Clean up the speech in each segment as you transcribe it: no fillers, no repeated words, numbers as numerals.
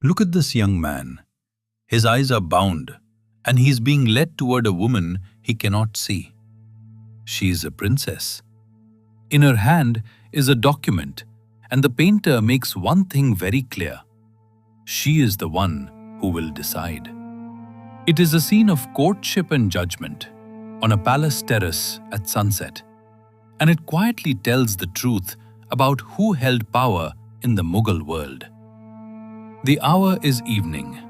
Look at this young man. His eyes are bound, and he's being led toward a woman he cannot see. She is a princess. In her hand is a document, and the painter makes one thing very clear. She is the one who will decide. It is a scene of courtship and judgment on a palace terrace at sunset, and it quietly tells the truth about who held power in the Mughal world. The hour is evening.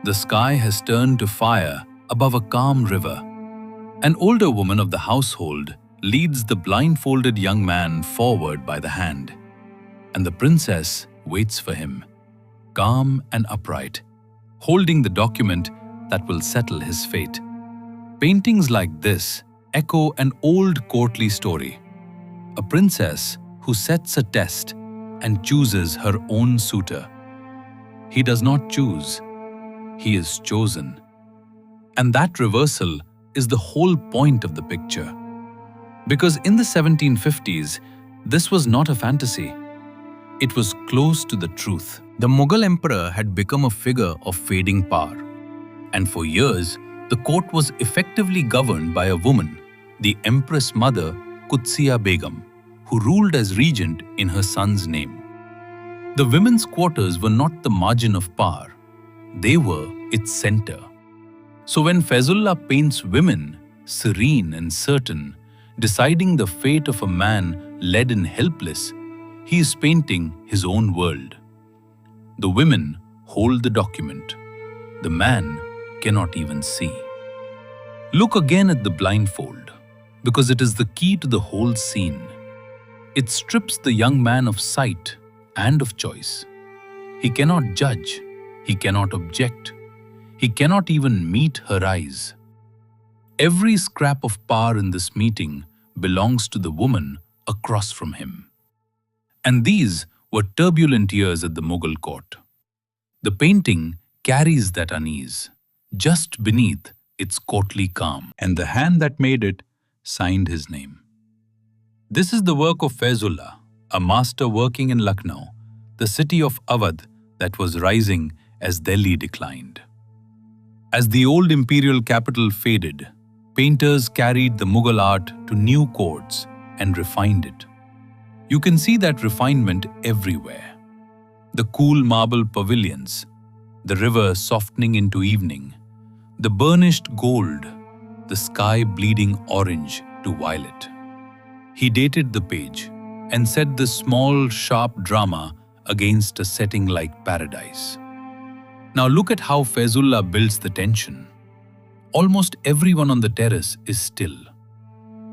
The sky has turned to fire above a calm river. An older woman of the household leads the blindfolded young man forward by the hand, and the princess waits for him, calm and upright, holding the document that will settle his fate. Paintings like this echo an old courtly story, a princess who sets a test and chooses her own suitor. He does not choose, he is chosen. And that reversal is the whole point of the picture. Because in the 1750s, this was not a fantasy. It was close to the truth. The Mughal emperor had become a figure of fading power. And for years, the court was effectively governed by a woman, the empress-mother Qudsia Begum, who ruled as regent in her son's name. The women's quarters were not the margin of power. They were its center. So when Fayzullah paints women, serene and certain, deciding the fate of a man led and helpless, he is painting his own world. The women hold the document. The man cannot even see. Look again at the blindfold, because it is the key to the whole scene. It strips the young man of sight and of choice. He cannot judge, he cannot object, he cannot even meet her eyes. Every scrap of power in this meeting belongs to the woman across from him. And these were turbulent years at the Mughal court. The painting carries that unease, just beneath its courtly calm, and the hand that made it signed his name. This is the work of Fayzullah, a master working in Lucknow, the city of Awadh that was rising as Delhi declined. As the old imperial capital faded, painters carried the Mughal art to new courts and refined it. You can see that refinement everywhere. The cool marble pavilions, the river softening into evening, the burnished gold, the sky bleeding orange to violet. He dated the page and set this small, sharp drama against a setting like paradise. Now look at how Fayzullah builds the tension. Almost everyone on the terrace is still.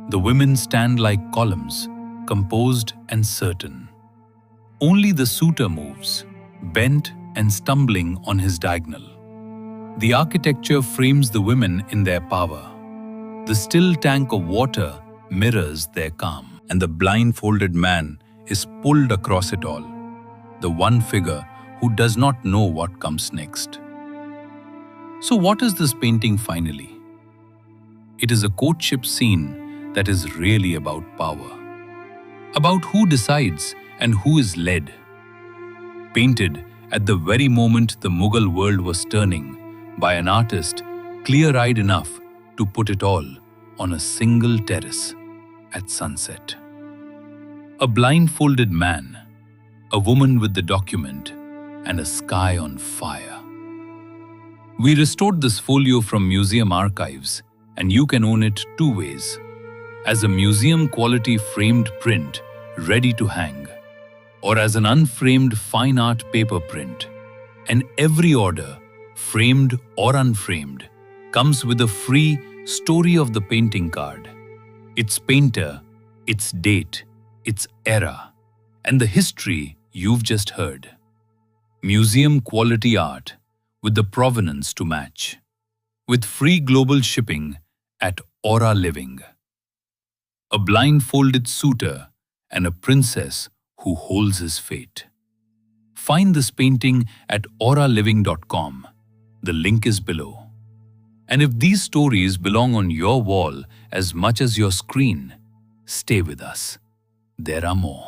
The women stand like columns, composed and certain. Only the suitor moves, bent and stumbling on his diagonal. The architecture frames the women in their power. The still tank of water mirrors their calm, and the blindfolded man is pulled across it all, the one figure who does not know what comes next. So what is this painting finally? It is a courtship scene that is really about power, about who decides and who is led. Painted at the very moment the Mughal world was turning by an artist clear-eyed enough to put it all on a single terrace at sunset. A blindfolded man, a woman with the document, and a sky on fire. We restored this folio from museum archives, and you can own it two ways: as a museum-quality framed print ready to hang, or as an unframed fine art paper print. And every order, framed or unframed, comes with a free story of the painting card, its painter, its date, its era, and the history you've just heard. Museum-quality art with the provenance to match, with free global shipping at Aurah Living. A blindfolded suitor and a princess who holds his fate. Find this painting at aurahliving.com. The link is below. And if these stories belong on your wall as much as your screen, stay with us. There are more.